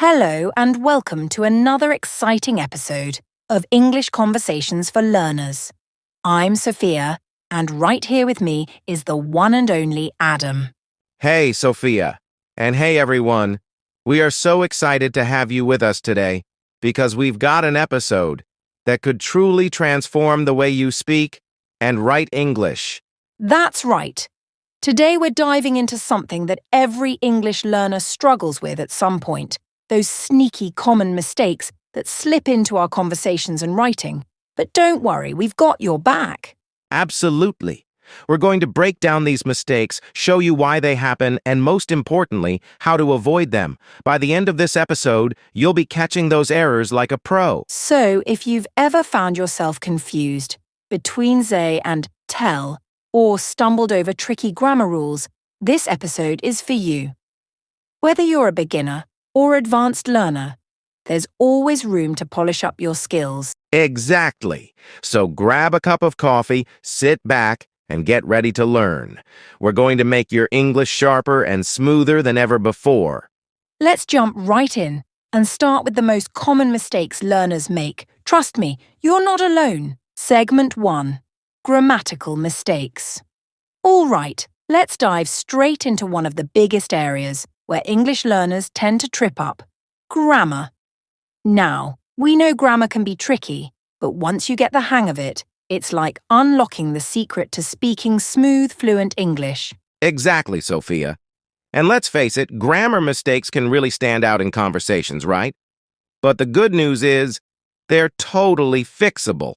Hello and welcome to another exciting episode of English Conversations for Learners. I'm Sophia, and right here with me is the one and only Adam. Hey, Sophia. And hey, everyone. We are so excited to have you with us today because we've got an episode that could truly transform the way you speak and write English. That's right. Today we're diving into something that every English learner struggles with at some point, those sneaky common mistakes that slip into our conversations and writing. But don't worry, we've got your back. Absolutely. We're going to break down these mistakes, show you why they happen, and most importantly, how to avoid them. By the end of this episode, you'll be catching those errors like a pro. So if you've ever found yourself confused between they and tell, or stumbled over tricky grammar rules, this episode is for you. Whether you're a beginner or advanced learner, there's always room to polish up your skills. Exactly. So grab a cup of coffee, sit back, and get ready to learn. We're going to make your English sharper and smoother than ever before. Let's jump right in and start with the most common mistakes learners make. Trust me, you're not alone. Segment 1. Grammatical mistakes. All right, let's dive straight into one of the biggest areas where English learners tend to trip up: grammar. Now, we know grammar can be tricky, but once you get the hang of it, it's like unlocking the secret to speaking smooth, fluent English. Exactly, Sophia. And let's face it, grammar mistakes can really stand out in conversations, right? But the good news is, they're totally fixable.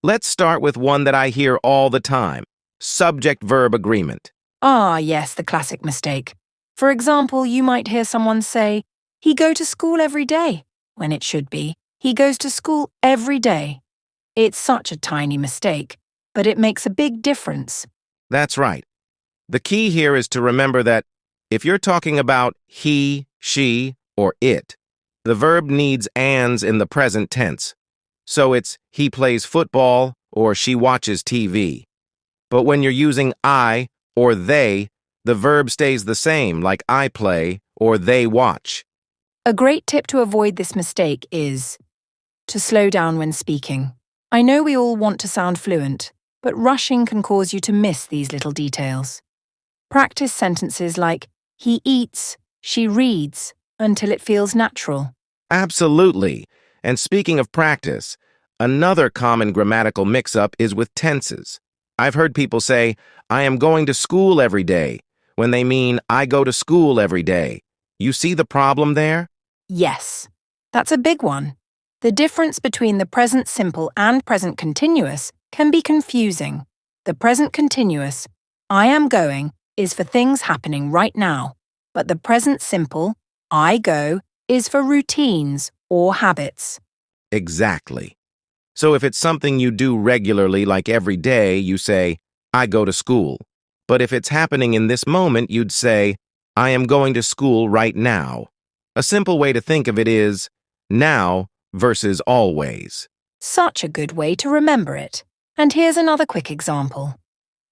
Let's start with one that I hear all the time: subject-verb agreement. Ah, yes, the classic mistake. For example, you might hear someone say, "He go to school every day," when it should be, "He goes to school every day." It's such a tiny mistake, but it makes a big difference. That's right. The key here is to remember that if you're talking about he, she, or it, the verb needs ands in the present tense. So it's he plays football or she watches TV. But when you're using I or they, the verb stays the same, like I play or they watch. A great tip to avoid this mistake is to slow down when speaking. I know we all want to sound fluent, but rushing can cause you to miss these little details. Practice sentences like, he eats, she reads, until it feels natural. Absolutely. And speaking of practice, another common grammatical mix-up is with tenses. I've heard people say, I am going to school every day, when they mean I go to school every day. You see the problem there? Yes, that's a big one. The difference between the present simple and present continuous can be confusing. The present continuous, I am going, is for things happening right now, but the present simple, I go, is for routines or habits. Exactly. So if it's something you do regularly, like every day, you say, I go to school. But if it's happening in this moment, you'd say, I am going to school right now. A simple way to think of it is now versus always. Such a good way to remember it. And here's another quick example.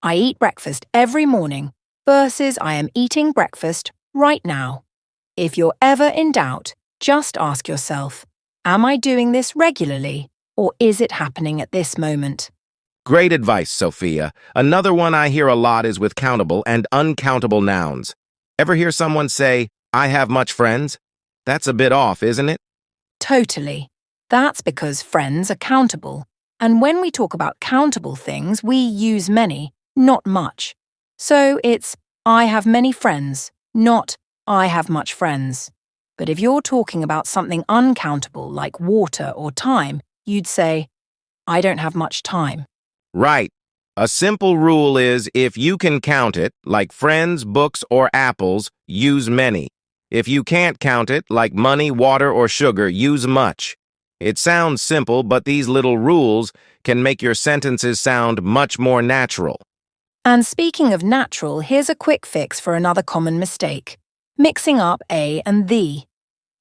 I eat breakfast every morning versus I am eating breakfast right now. If you're ever in doubt, just ask yourself, am I doing this regularly, or is it happening at this moment? Great advice, Sophia. Another one I hear a lot is with countable and uncountable nouns. Ever hear someone say, I have much friends? That's a bit off, isn't it? Totally. That's because friends are countable. And when we talk about countable things, we use many, not much. So it's, I have many friends, not, I have much friends. But if you're talking about something uncountable like water or time, you'd say, I don't have much time. Right. A simple rule is if you can count it, like friends, books, or apples, use many. If you can't count it, like money, water, or sugar, use much. It sounds simple, but these little rules can make your sentences sound much more natural. And speaking of natural, here's a quick fix for another common mistake: mixing up a and the.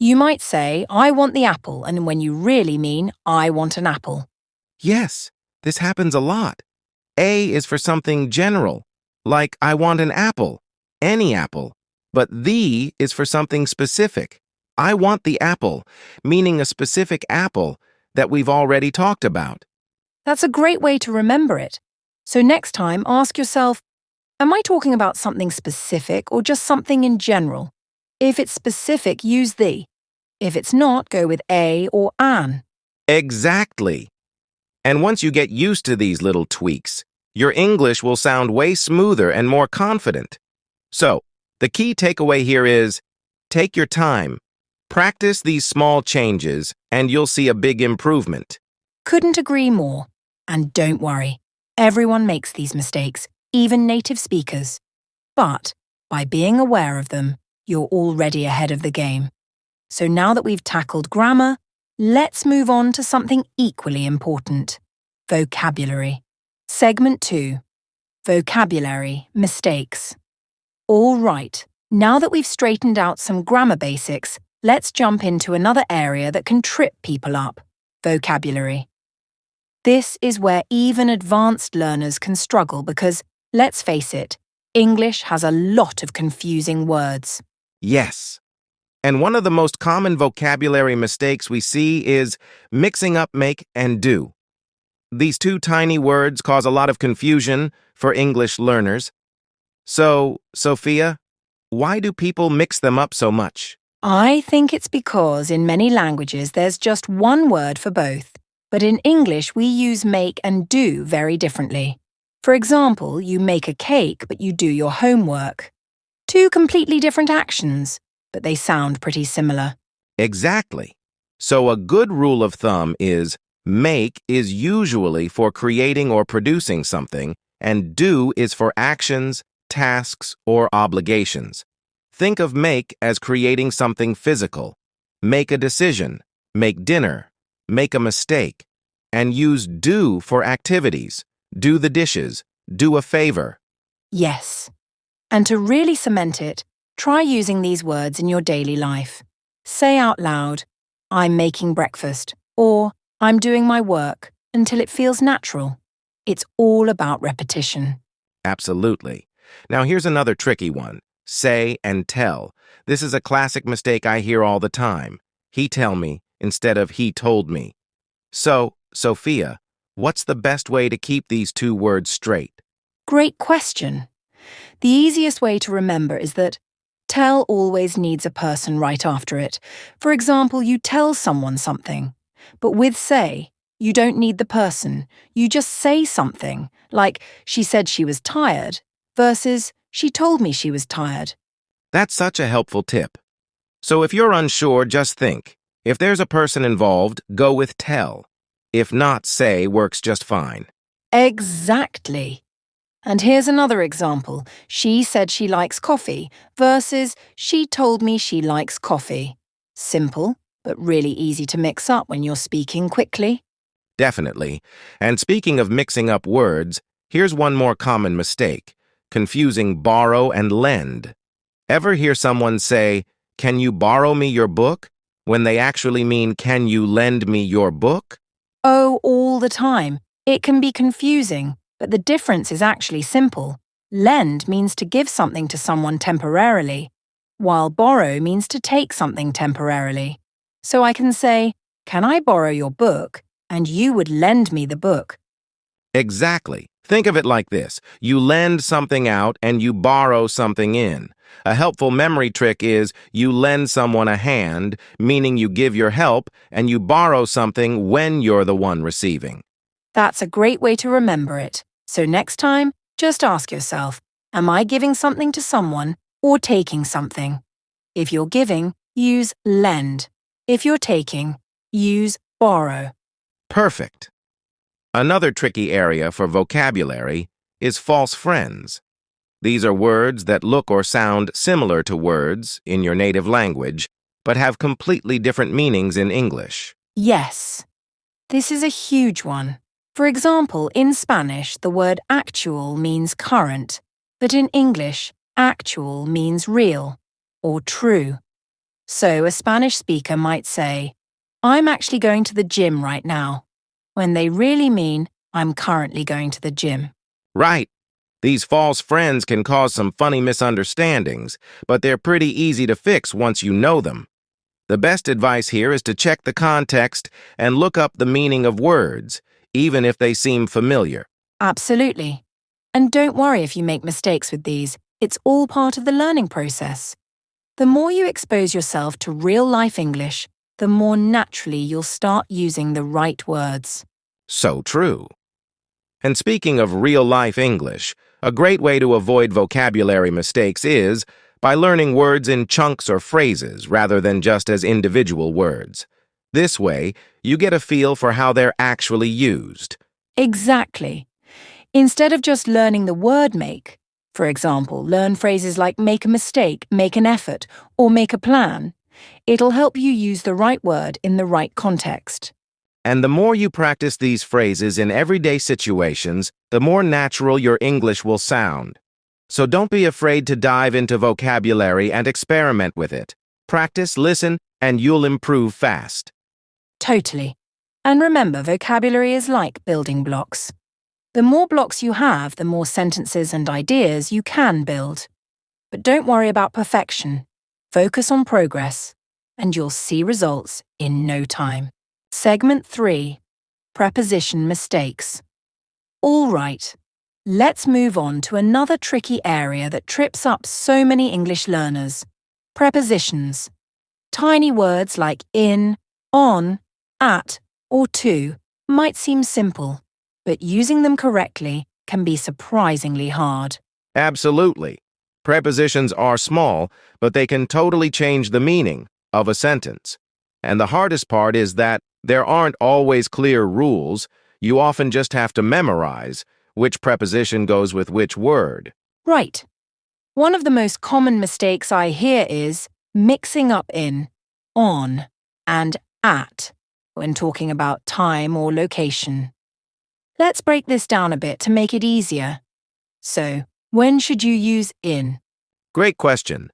You might say, I want the apple, and when you really mean, I want an apple. Yes, this happens a lot. A is for something general, like I want an apple, any apple. But the is for something specific, I want the apple, meaning a specific apple that we've already talked about. That's a great way to remember it. So next time, ask yourself, am I talking about something specific or just something in general? If it's specific, use the. If it's not, go with a or an. Exactly. And once you get used to these little tweaks, your English will sound way smoother and more confident. So, the key takeaway here is, take your time. Practice these small changes, and you'll see a big improvement. Couldn't agree more. And don't worry, everyone makes these mistakes, even native speakers. But by being aware of them, you're already ahead of the game. So now that we've tackled grammar, let's move on to something equally important: vocabulary. Segment 2. Vocabulary mistakes. All right, now that we've straightened out some grammar basics, let's jump into another area that can trip people up: vocabulary. This is where even advanced learners can struggle because, let's face it, English has a lot of confusing words. Yes. And one of the most common vocabulary mistakes we see is mixing up make and do. These two tiny words cause a lot of confusion for English learners. So, Sophia, why do people mix them up so much? I think it's because in many languages there's just one word for both. But in English, we use make and do very differently. For example, you make a cake, but you do your homework. Two completely different actions, but they sound pretty similar. Exactly. So a good rule of thumb is make is usually for creating or producing something, and do is for actions, tasks, or obligations. Think of make as creating something physical. Make a decision, make dinner, make a mistake, and use do for activities. Do the dishes, do a favor. Yes. And to really cement it, try using these words in your daily life. Say out loud, I'm making breakfast, or I'm doing my work, until it feels natural. It's all about repetition. Absolutely. Now here's another tricky one. Say and tell. This is a classic mistake I hear all the time. He tell me instead of he told me. So, Sophia, what's the best way to keep these two words straight? Great question. The easiest way to remember is that tell always needs a person right after it. For example, you tell someone something. But with say, you don't need the person. You just say something, like she said she was tired, versus she told me she was tired. That's such a helpful tip. So if you're unsure, just think. If there's a person involved, go with tell. If not, say works just fine. Exactly. And here's another example. She said she likes coffee versus she told me she likes coffee. Simple, but really easy to mix up when you're speaking quickly. Definitely. And speaking of mixing up words, here's one more common mistake: confusing borrow and lend. Ever hear someone say, "Can you borrow me your book?" when they actually mean, "Can you lend me your book?" Oh, all the time. It can be confusing, but the difference is actually simple. Lend means to give something to someone temporarily, while borrow means to take something temporarily. So I can say, "Can I borrow your book?" and you would lend me the book. Exactly. Think of it like this. You lend something out and you borrow something in. A helpful memory trick is you lend someone a hand, meaning you give your help, and you borrow something when you're the one receiving. That's a great way to remember it. So next time, just ask yourself, am I giving something to someone or taking something? If you're giving, use lend. If you're taking, use borrow. Perfect. Another tricky area for vocabulary is false friends. These are words that look or sound similar to words in your native language, but have completely different meanings in English. Yes. This is a huge one. For example, in Spanish, the word actual means current, but in English, actual means real or true. So a Spanish speaker might say, I'm actually going to the gym right now, when they really mean, I'm currently going to the gym. Right. These false friends can cause some funny misunderstandings, but they're pretty easy to fix once you know them. The best advice here is to check the context and look up the meaning of words, even if they seem familiar. Absolutely. And don't worry if you make mistakes with these. It's all part of the learning process. The more you expose yourself to real-life English, the more naturally you'll start using the right words. So true. And speaking of real-life English, a great way to avoid vocabulary mistakes is by learning words in chunks or phrases rather than just as individual words. This way, you get a feel for how they're actually used. Exactly. Instead of just learning the word make, for example, learn phrases like make a mistake, make an effort, or make a plan. It'll help you use the right word in the right context. And the more you practice these phrases in everyday situations, the more natural your English will sound. So don't be afraid to dive into vocabulary and experiment with it. Practice, listen, and you'll improve fast. Totally. And remember, vocabulary is like building blocks. The more blocks you have, the more sentences and ideas you can build. But don't worry about perfection. Focus on progress, and you'll see results in no time. Segment 3. Preposition mistakes. All right, let's move on to another tricky area that trips up so many English learners. Prepositions. Tiny words like in, on, at, or to might seem simple, but using them correctly can be surprisingly hard. Absolutely. Prepositions are small, but they can totally change the meaning of a sentence. And the hardest part is that there aren't always clear rules. You often just have to memorize which preposition goes with which word. Right. One of the most common mistakes I hear is mixing up in, on, and at when talking about time or location. Let's break this down a bit to make it easier. So, when should you use in? Great question.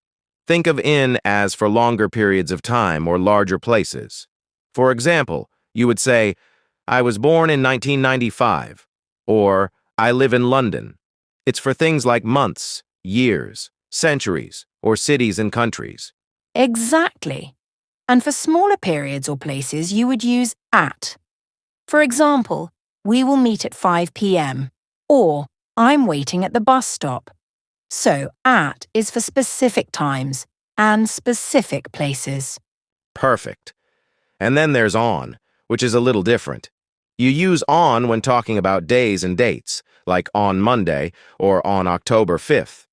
Think of in as for longer periods of time or larger places. For example, you would say, I was born in 1995, or I live in London. It's for things like months, years, centuries, or cities and countries. Exactly. And for smaller periods or places, you would use at. For example, we will meet at 5 p.m. or I'm waiting at the bus stop. So at is for specific times and specific places. Perfect. And then there's on, which is a little different. You use on when talking about days and dates, like on Monday or on October 5th.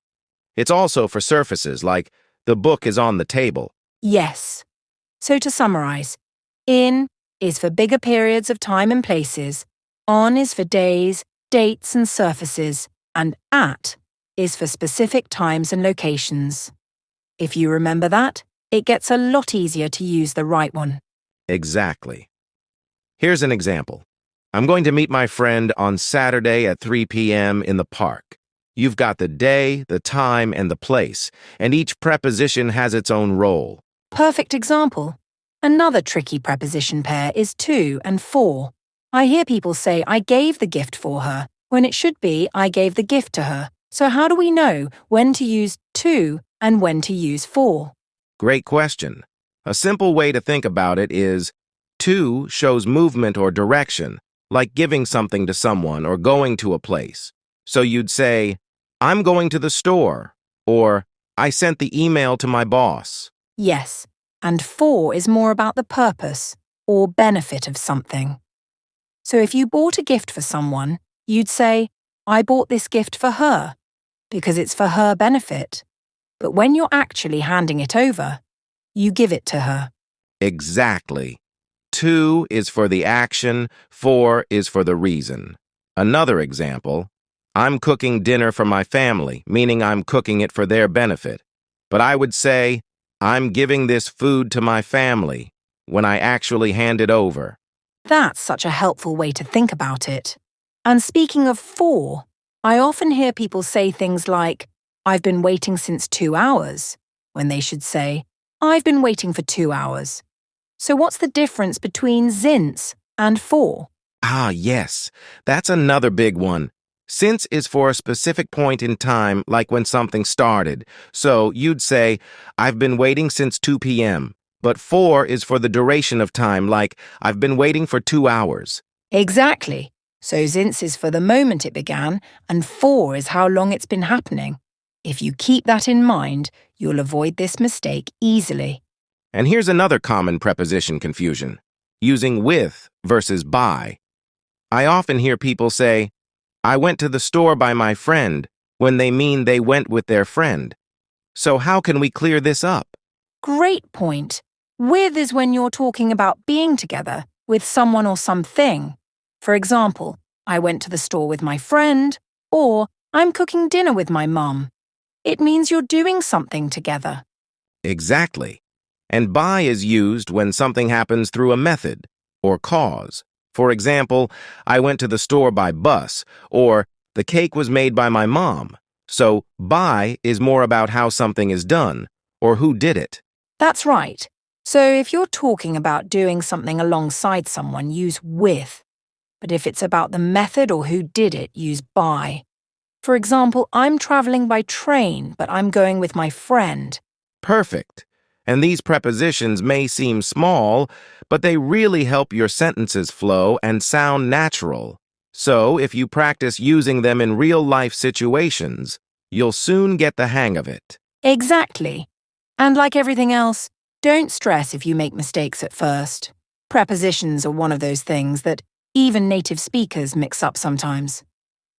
It's also for surfaces like the book is on the table. Yes. So to summarize, in is for bigger periods of time and places, on is for days, dates and surfaces, and at is for specific times and locations. If you remember that, it gets a lot easier to use the right one. Exactly. Here's an example. I'm going to meet my friend on Saturday at 3 p.m. in the park. You've got the day, the time, and the place, and each preposition has its own role. Perfect example. Another tricky preposition pair is to and for. I hear people say, I gave the gift for her, when it should be, I gave the gift to her. So how do we know when to use to and when to use for? Great question. A simple way to think about it is, to shows movement or direction, like giving something to someone or going to a place. So you'd say, I'm going to the store, or I sent the email to my boss. Yes, and for is more about the purpose or benefit of something. So if you bought a gift for someone, you'd say, I bought this gift for her, because it's for her benefit. But when you're actually handing it over, you give it to her. Exactly. To is for the action, for is for the reason. Another example, I'm cooking dinner for my family, meaning I'm cooking it for their benefit. But I would say, I'm giving this food to my family when I actually hand it over. That's such a helpful way to think about it. And speaking of for, I often hear people say things like, I've been waiting since 2 hours, when they should say, I've been waiting for 2 hours. So what's the difference between since and for? Ah, yes, that's another big one. Since is for a specific point in time, like when something started. So you'd say, I've been waiting since 2 p.m., But for is for the duration of time, like, I've been waiting for 2 hours. Exactly. So since is for the moment it began, and for is how long it's been happening. If you keep that in mind, you'll avoid this mistake easily. And here's another common preposition confusion, using with versus by. I often hear people say, I went to the store by my friend, when they mean they went with their friend. So how can we clear this up? Great point. With is when you're talking about being together with someone or something. For example, I went to the store with my friend, or I'm cooking dinner with my mum. It means you're doing something together. Exactly. And by is used when something happens through a method or cause. For example, I went to the store by bus, or the cake was made by my mom. So by is more about how something is done, or who did it. That's right. So if you're talking about doing something alongside someone, use with. But if it's about the method or who did it, use by. For example, I'm traveling by train, but I'm going with my friend. Perfect. And these prepositions may seem small, but they really help your sentences flow and sound natural. So if you practice using them in real-life situations, you'll soon get the hang of it. Exactly. And like everything else, don't stress if you make mistakes at first. Prepositions are one of those things that even native speakers mix up sometimes.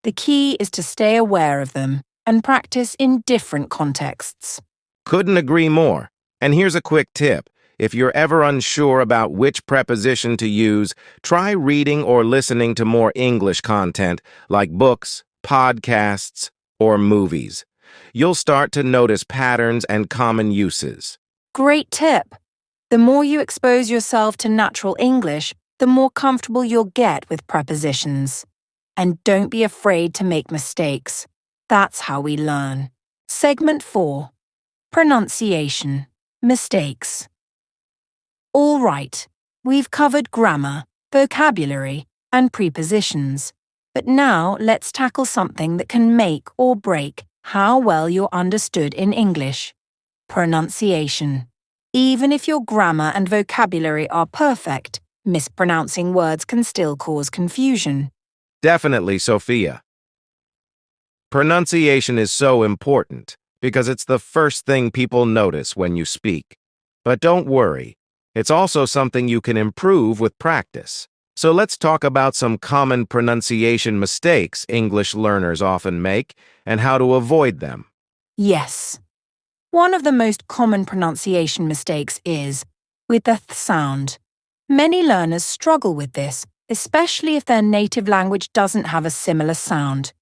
The key is to stay aware of them and practice in different contexts. Couldn't agree more. And here's a quick tip. If you're ever unsure about which preposition to use, try reading or listening to more English content like books, podcasts, or movies. You'll start to notice patterns and common uses. Great tip. The more you expose yourself to natural English, the more comfortable you'll get with prepositions. And don't be afraid to make mistakes. That's how we learn. Segment 4. Pronunciation. Mistakes. All right, we've covered grammar, vocabulary, and prepositions. But now let's tackle something that can make or break how well you're understood in English. Pronunciation. Even if your grammar and vocabulary are perfect, mispronouncing words can still cause confusion. Definitely, Sophia. Pronunciation is so important because it's the first thing people notice when you speak. But don't worry, it's also something you can improve with practice. So let's talk about some common pronunciation mistakes English learners often make and how to avoid them. Yes. One of the most common pronunciation mistakes is with the th sound. Many learners struggle with this, especially if their native language doesn't have a similar sound.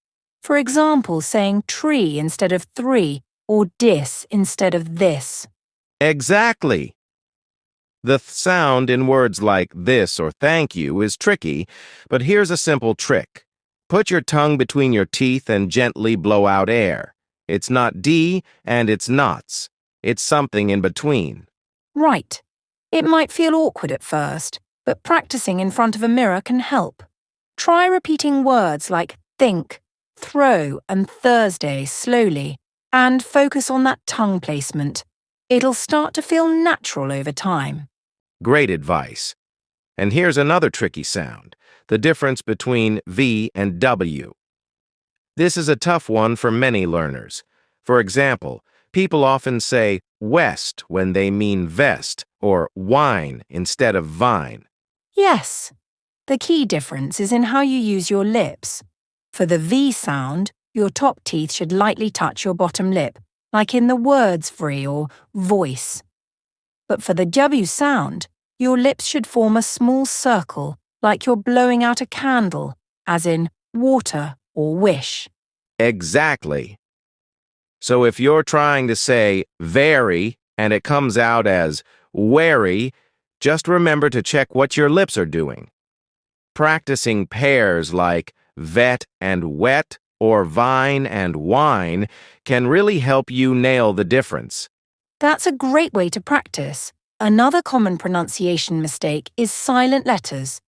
For example, saying tree instead of three or dis instead of this. Exactly. The th sound in words like this or thank you is tricky, but here's a simple trick. Put your tongue between your teeth and gently blow out air. It's not D and it's nots. It's something in between. Right. It might feel awkward at first, but practicing in front of a mirror can help. Try repeating words like think, throw, and Thursday slowly, and focus on that tongue placement. It'll start to feel natural over time. Great advice. And here's another tricky sound, the difference between V and W. This is a tough one for many learners. For example, people often say west when they mean vest or wine instead of vine. Yes. The key difference is in how you use your lips. For the V sound, your top teeth should lightly touch your bottom lip, like in the words free or voice. But for the W sound, your lips should form a small circle, like you're blowing out a candle, as in water or wish. Exactly. So if you're trying to say very and it comes out as wary, just remember to check what your lips are doing. Practicing pairs like vet and wet or vine and wine can really help you nail the difference. That's a great way to practice. Another common pronunciation mistake is silent letters.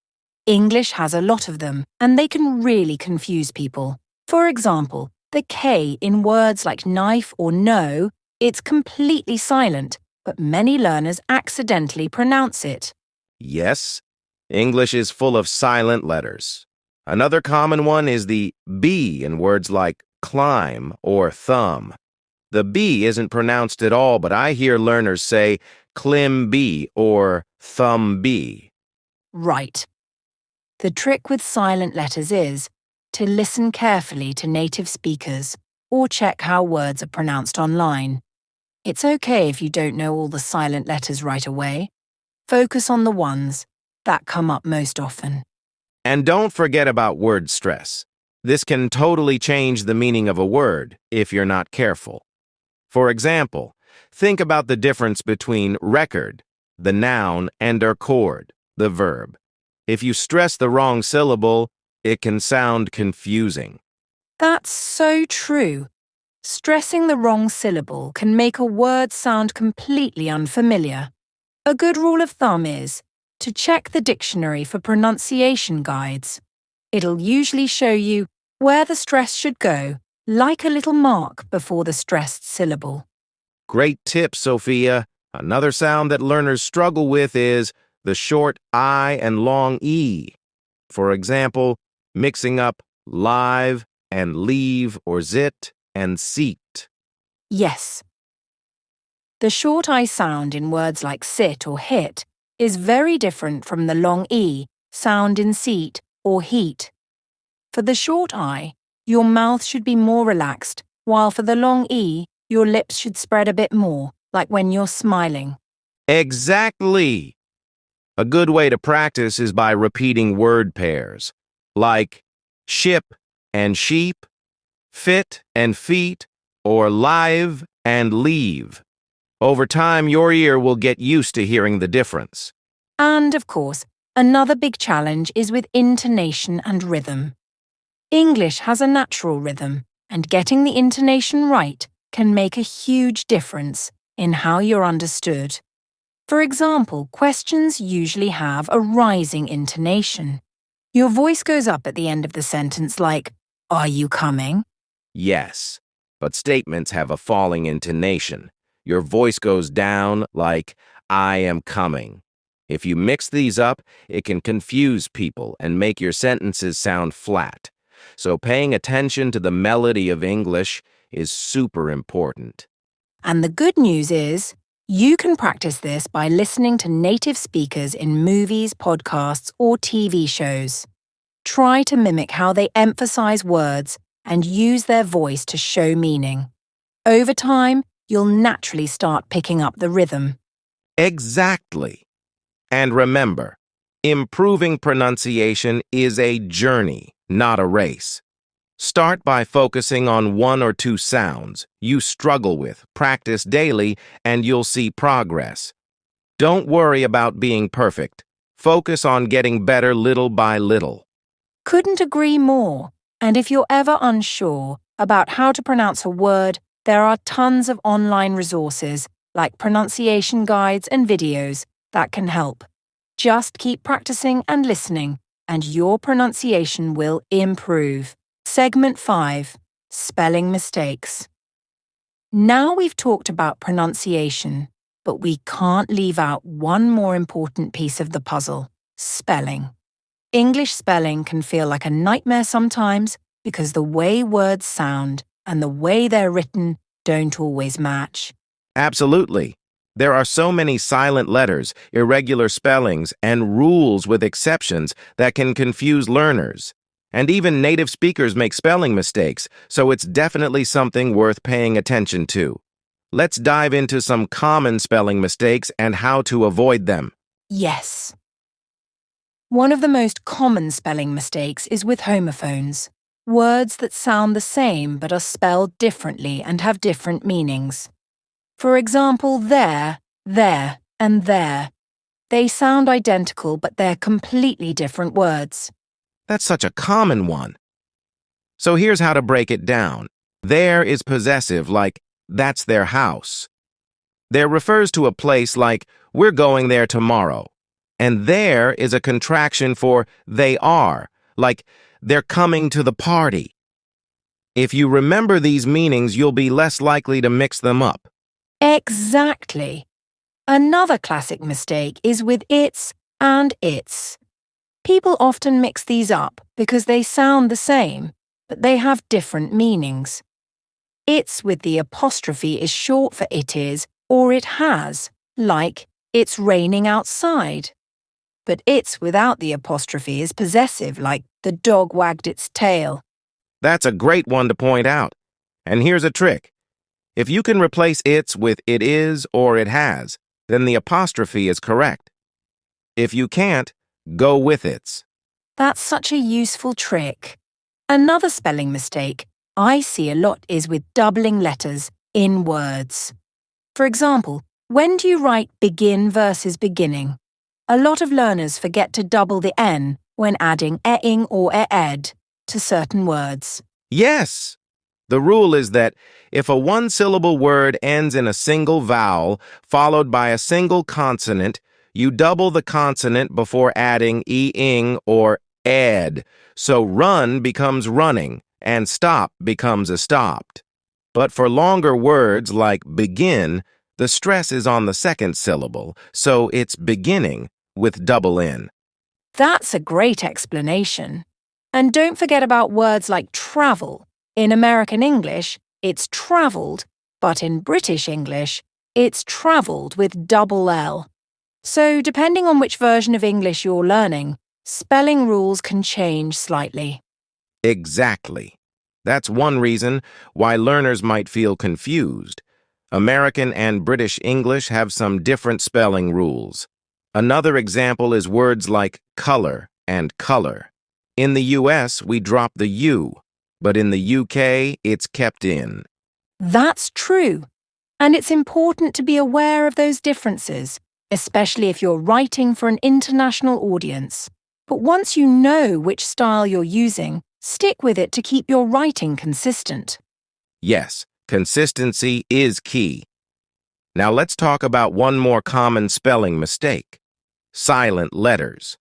English has a lot of them, and they can really confuse people. For example, the K in words like knife or no, it's completely silent, but many learners accidentally pronounce it. Yes, English is full of silent letters. Another common one is the B in words like climb or thumb. The B isn't pronounced at all, but I hear learners say clim B or thumb B. Right. The trick with silent letters is to listen carefully to native speakers or check how words are pronounced online. It's okay if you don't know all the silent letters right away. Focus on the ones that come up most often. And don't forget about word stress. This can totally change the meaning of a word if you're not careful. For example, think about the difference between record, the noun, and record, the verb. If you stress the wrong syllable, it can sound confusing. That's so true. Stressing the wrong syllable can make a word sound completely unfamiliar. A good rule of thumb is to check the dictionary for pronunciation guides. It'll usually show you where the stress should go, like a little mark before the stressed syllable. Great tip, Sophia. Another sound that learners struggle with is the short I and long E. For example, mixing up live and leave or zit and seat. Yes. The short I sound in words like sit or hit is very different from the long E sound in seat or heat. For the short I, your mouth should be more relaxed, while for the long E, your lips should spread a bit more, like when you're smiling. Exactly! A good way to practice is by repeating word pairs, like ship and sheep, fit and feet, or live and leave. Over time, your ear will get used to hearing the difference. And, of course, another big challenge is with intonation and rhythm. English has a natural rhythm, and getting the intonation right can make a huge difference in how you're understood. For example, questions usually have a rising intonation. Your voice goes up at the end of the sentence like, "Are you coming?" Yes, but statements have a falling intonation. Your voice goes down like, "I am coming." If you mix these up, it can confuse people and make your sentences sound flat. So paying attention to the melody of English is super important. And the good news is, you can practice this by listening to native speakers in movies, podcasts, or TV shows. Try to mimic how they emphasize words and use their voice to show meaning. Over time, you'll naturally start picking up the rhythm. Exactly. And remember, improving pronunciation is a journey, not a race. Start by focusing on one or two sounds you struggle with, practice daily, and you'll see progress. Don't worry about being perfect. Focus on getting better little by little. Couldn't agree more. And if you're ever unsure about how to pronounce a word, there are tons of online resources like pronunciation guides and videos that can help. Just keep practicing and listening, and your pronunciation will improve. Segment 5. Spelling mistakes. Now we've talked about pronunciation, but we can't leave out one more important piece of the puzzle: spelling. English spelling can feel like a nightmare sometimes because the way words sound and the way they're written don't always match. Absolutely. There are so many silent letters, irregular spellings, and rules with exceptions that can confuse learners. And even native speakers make spelling mistakes, so it's definitely something worth paying attention to. Let's dive into some common spelling mistakes and how to avoid them. Yes. One of the most common spelling mistakes is with homophones, words that sound the same but are spelled differently and have different meanings. For example, there, and there. They sound identical, but they're completely different words. That's such a common one. So here's how to break it down. There is possessive, like, that's their house. There refers to a place like, we're going there tomorrow. And there is a contraction for they are, like, they're coming to the party. If you remember these meanings, you'll be less likely to mix them up. Exactly. Another classic mistake is with its and its. People often mix these up because they sound the same, but they have different meanings. It's with the apostrophe is short for it is or it has, like it's raining outside. But it's without the apostrophe is possessive, like the dog wagged its tail. That's a great one to point out. And here's a trick. If you can replace its with it is or it has, then the apostrophe is correct. If you can't, go with its. That's such a useful trick. Another spelling mistake I see a lot is with doubling letters in words. For example, when do you write begin versus beginning? A lot of learners forget to double the N when adding eing or ed to certain words. Yes! The rule is that if a one-syllable word ends in a single vowel followed by a single consonant, you double the consonant before adding ing or ed, so run becomes running and stop becomes a stopped. But for longer words like begin, the stress is on the second syllable, so it's beginning with double N. That's a great explanation. And don't forget about words like travel. In American English, it's travelled, but in British English, it's travelled with double L. So depending on which version of English you're learning, spelling rules can change slightly. Exactly. That's one reason why learners might feel confused. American and British English have some different spelling rules. Another example is words like color and color. In the US, we drop the U, but in the UK, it's kept in. That's true. And it's important to be aware of those differences, especially if you're writing for an international audience. But once you know which style you're using, stick with it to keep your writing consistent. Yes, consistency is key. Now let's talk about one more common spelling mistake: silent letters.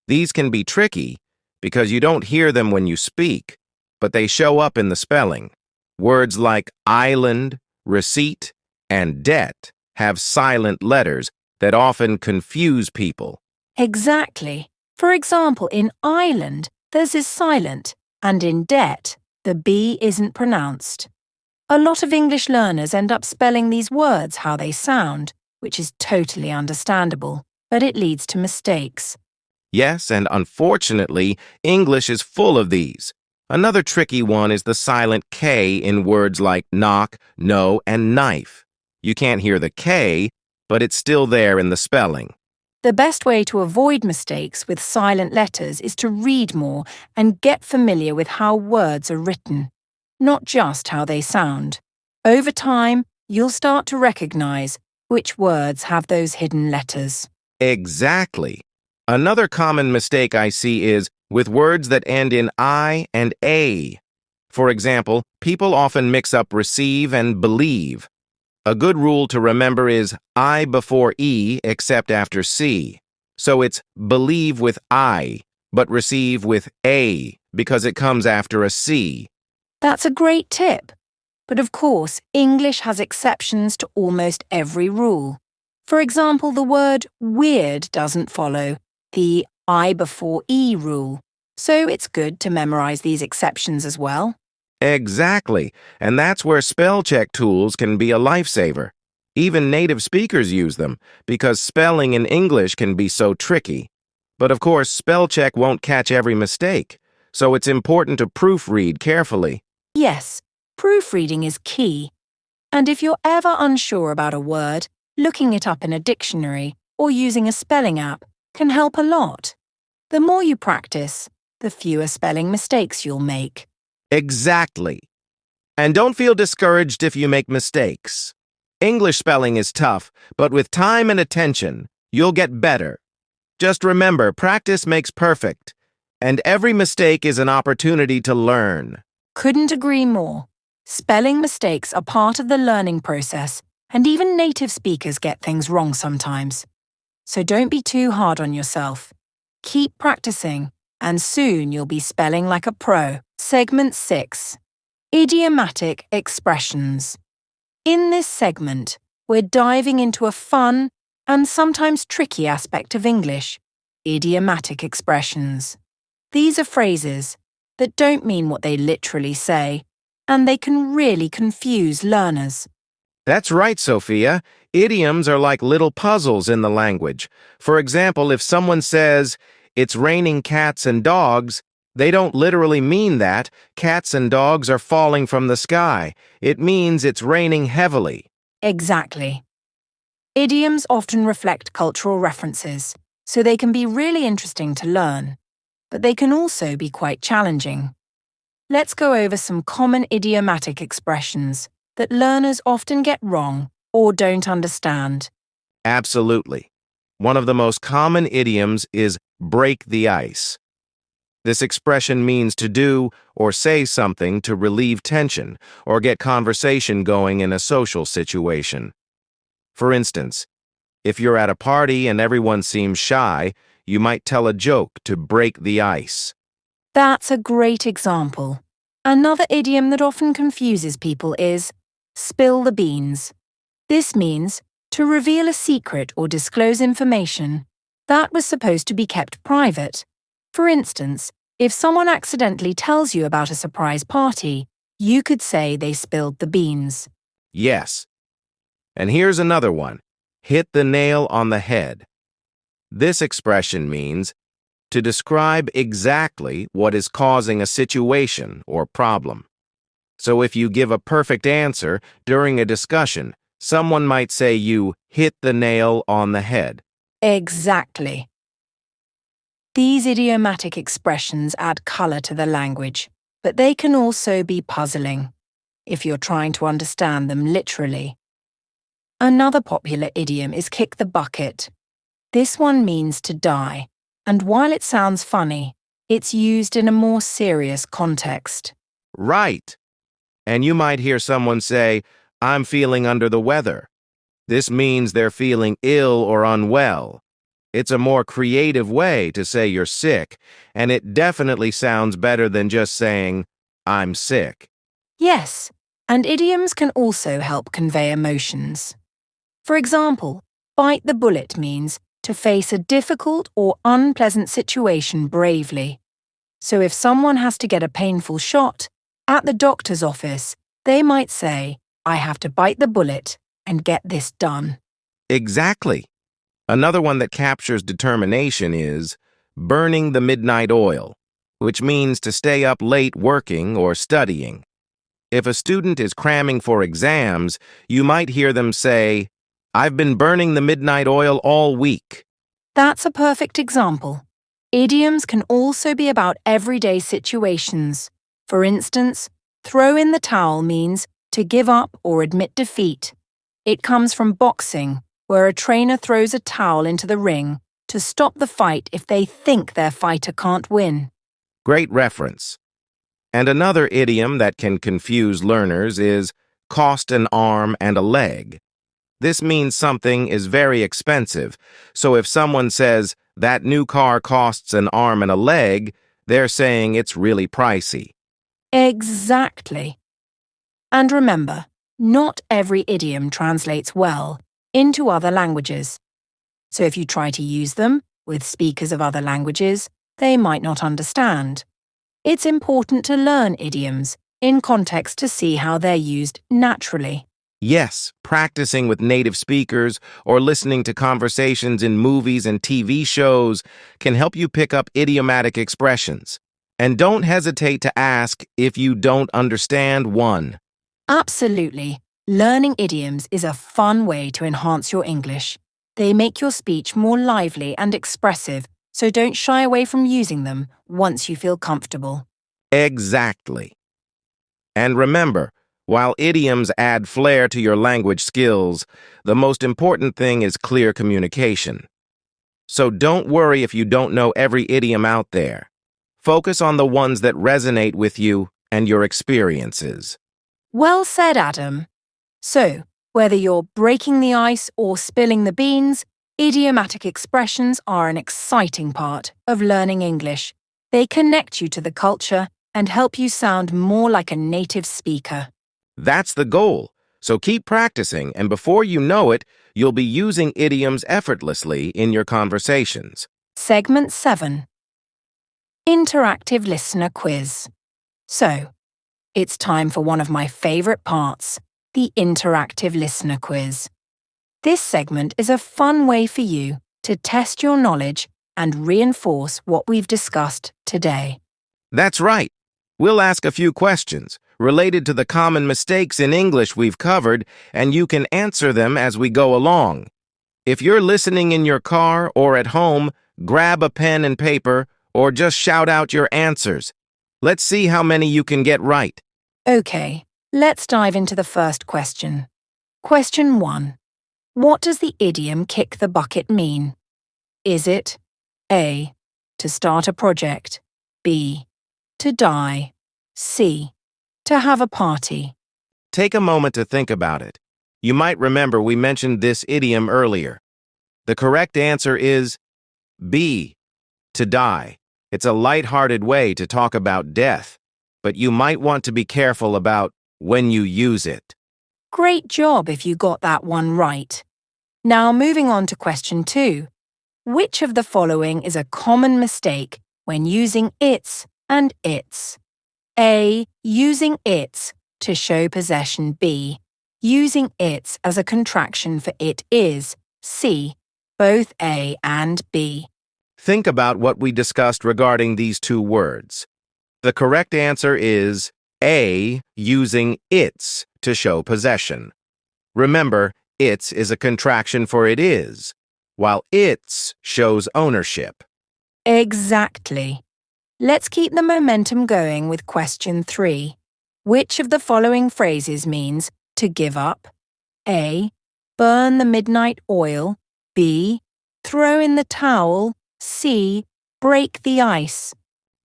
These can be tricky because you don't hear them when you speak, but they show up in the spelling. Words like island, receipt, and debt have silent letters that often confuse people. Exactly. For example, in island, there's is silent, and in debt, the B isn't pronounced. A lot of English learners end up spelling these words how they sound, which is totally understandable, but it leads to mistakes. Yes, and unfortunately, English is full of these. Another tricky one is the silent K in words like knock, know, and knife. You can't hear the K, but it's still there in the spelling. The best way to avoid mistakes with silent letters is to read more and get familiar with how words are written, not just how they sound. Over time, you'll start to recognize which words have those hidden letters. Exactly. Another common mistake I see is with words that end in I and A. For example, people often mix up receive and believe. A good rule to remember is I before E except after C. So it's believe with I, but receive with A because it comes after a C. That's a great tip. But of course, English has exceptions to almost every rule. For example, the word weird doesn't follow the I before E rule. So it's good to memorize these exceptions as well. Exactly, and that's where spell check tools can be a lifesaver. Even native speakers use them because spelling in English can be so tricky. But of course, spell check won't catch every mistake, so it's important to proofread carefully. Yes, proofreading is key. And if you're ever unsure about a word, looking it up in a dictionary or using a spelling app can help a lot. The more you practice, the fewer spelling mistakes you'll make. Exactly. And don't feel discouraged if you make mistakes. English spelling is tough, but with time and attention, you'll get better. Just remember, practice makes perfect, and every mistake is an opportunity to learn. Couldn't agree more. Spelling mistakes are part of the learning process, and even native speakers get things wrong sometimes. So don't be too hard on yourself. Keep practicing, and soon you'll be spelling like a pro. Segment 6. Idiomatic expressions. In this segment, we're diving into a fun and sometimes tricky aspect of English, idiomatic expressions. These are phrases that don't mean what they literally say, and they can really confuse learners. That's right, Sophia. Idioms are like little puzzles in the language. For example, if someone says, "It's raining cats and dogs," they don't literally mean that. Cats and dogs are falling from the sky. It means it's raining heavily. Exactly. Idioms often reflect cultural references, so they can be really interesting to learn, but they can also be quite challenging. Let's go over some common idiomatic expressions that learners often get wrong or don't understand. Absolutely. One of the most common idioms is break the ice. This expression means to do or say something to relieve tension or get conversation going in a social situation. For instance, if you're at a party and everyone seems shy, you might tell a joke to break the ice. That's a great example. Another idiom that often confuses people is spill the beans. This means to reveal a secret or disclose information that was supposed to be kept private. For instance, if someone accidentally tells you about a surprise party, you could say they spilled the beans. Yes. And here's another one. Hit the nail on the head. This expression means to describe exactly what is causing a situation or problem. So if you give a perfect answer during a discussion, someone might say you hit the nail on the head. Exactly. These idiomatic expressions add colour to the language, but they can also be puzzling if you're trying to understand them literally. Another popular idiom is kick the bucket. This one means to die, and while it sounds funny, it's used in a more serious context. Right. And you might hear someone say, "I'm feeling under the weather." This means they're feeling ill or unwell. It's a more creative way to say you're sick, and it definitely sounds better than just saying, "I'm sick." Yes, and idioms can also help convey emotions. For example, bite the bullet means to face a difficult or unpleasant situation bravely. So if someone has to get a painful shot, at the doctor's office, they might say, "I have to bite the bullet and get this done." Exactly. Another one that captures determination is burning the midnight oil, which means to stay up late working or studying. If a student is cramming for exams, you might hear them say, "I've been burning the midnight oil all week." That's a perfect example. Idioms can also be about everyday situations. For instance, throw in the towel means to give up or admit defeat. It comes from boxing, where a trainer throws a towel into the ring to stop the fight if they think their fighter can't win. Great reference. And another idiom that can confuse learners is cost an arm and a leg. This means something is very expensive, so if someone says that new car costs an arm and a leg, they're saying it's really pricey. Exactly. And remember, not every idiom translates well into other languages. So if you try to use them with speakers of other languages, they might not understand. It's important to learn idioms in context to see how they're used naturally. Yes, practicing with native speakers or listening to conversations in movies and TV shows can help you pick up idiomatic expressions. And don't hesitate to ask if you don't understand one. Absolutely. Learning idioms is a fun way to enhance your English. They make your speech more lively and expressive, so don't shy away from using them once you feel comfortable. Exactly. And remember, while idioms add flair to your language skills, the most important thing is clear communication. So don't worry if you don't know every idiom out there. Focus on the ones that resonate with you and your experiences. Well said, Adam. So, whether you're breaking the ice or spilling the beans, idiomatic expressions are an exciting part of learning English. They connect you to the culture and help you sound more like a native speaker. That's the goal. So keep practicing, and before you know it, you'll be using idioms effortlessly in your conversations. Segment 7. Interactive Listener Quiz. So, it's time for one of my favourite parts, the Interactive Listener Quiz. This segment is a fun way for you to test your knowledge and reinforce what we've discussed today. That's right. We'll ask a few questions related to the common mistakes in English we've covered, and you can answer them as we go along. If you're listening in your car or at home, grab a pen and paper or just shout out your answers. Let's see how many you can get right. Okay, let's dive into the first question. Question 1. What does the idiom kick the bucket mean? Is it A. To start a project, B. To die, C. To have a party? Take a moment to think about it. You might remember we mentioned this idiom earlier. The correct answer is B. To die. It's a light-hearted way to talk about death, but you might want to be careful about when you use it. Great job if you got that one right. Now moving on to question 2. Which of the following is a common mistake when using its and its? A. Using its to show possession. B. Using its as a contraction for it is. C. Both A and B. Think about what we discussed regarding these two words. The correct answer is A. Using its to show possession. Remember, its is a contraction for it is, while its shows ownership. Exactly. Let's keep the momentum going with question 3. Which of the following phrases means to give up? A. Burn the midnight oil. B. Throw in the towel. C. Break the ice.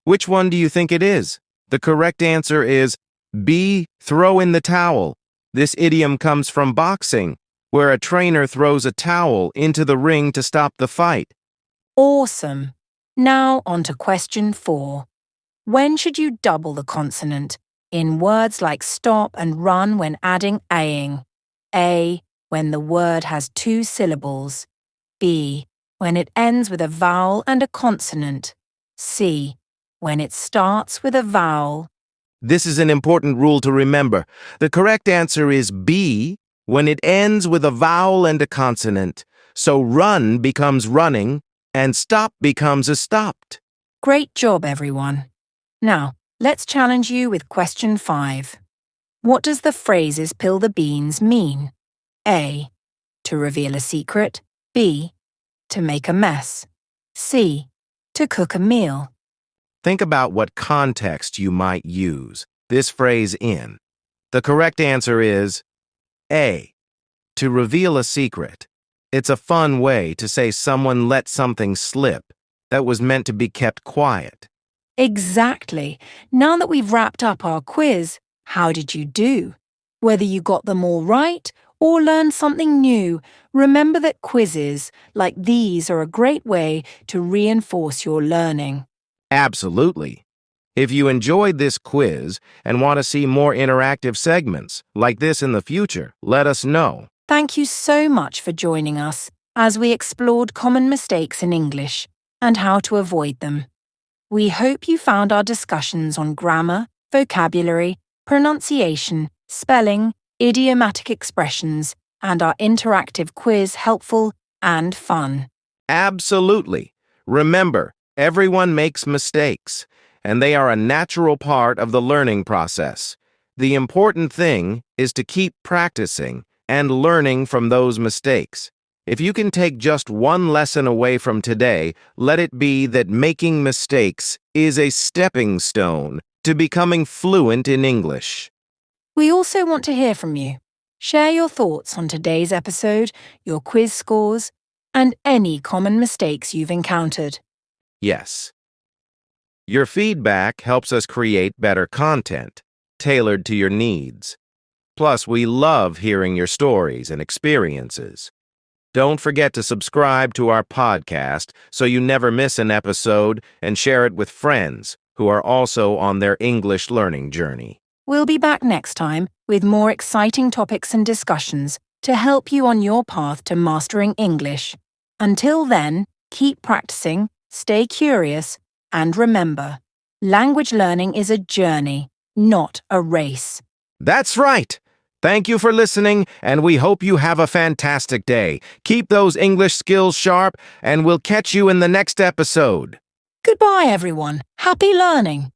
Which one do you think it is? The correct answer is B. Throw in the towel. This idiom comes from boxing, where a trainer throws a towel into the ring to stop the fight. Awesome. Now on to question 4. When should you double the consonant in words like stop and run when adding aing? A. When the word has 2 syllables. B. When it ends with a vowel and a consonant. C. When it starts with a vowel. This is an important rule to remember. The correct answer is B. When it ends with a vowel and a consonant. So run becomes running, and stop becomes a stopped. Great job, everyone. Now, let's challenge you with question 5. What does the phrases "spill the beans" mean? A. To reveal a secret. B. To make a mess. C. To cook a meal. Think about what context you might use this phrase in. The correct answer is A. To reveal a secret. It's a fun way to say someone let something slip that was meant to be kept quiet. Exactly. Now that we've wrapped up our quiz, how did you do? Whether you got them all right or learned something new, remember that quizzes like these are a great way to reinforce your learning. Absolutely. If you enjoyed this quiz and want to see more interactive segments like this in the future, let us know. Thank you so much for joining us as we explored common mistakes in English and how to avoid them. We hope you found our discussions on grammar, vocabulary, pronunciation, spelling, idiomatic expressions, and our interactive quiz helpful and fun. Absolutely. Remember, everyone makes mistakes, and they are a natural part of the learning process. The important thing is to keep practicing and learning from those mistakes. If you can take just one lesson away from today, let it be that making mistakes is a stepping stone to becoming fluent in English. We also want to hear from you. Share your thoughts on today's episode, your quiz scores, and any common mistakes you've encountered. Yes. Your feedback helps us create better content, tailored to your needs. Plus, we love hearing your stories and experiences. Don't forget to subscribe to our podcast so you never miss an episode and share it with friends who are also on their English learning journey. We'll be back next time with more exciting topics and discussions to help you on your path to mastering English. Until then, keep practicing, stay curious, and remember, language learning is a journey, not a race. That's right! Thank you for listening, and we hope you have a fantastic day. Keep those English skills sharp, and we'll catch you in the next episode. Goodbye, everyone. Happy learning.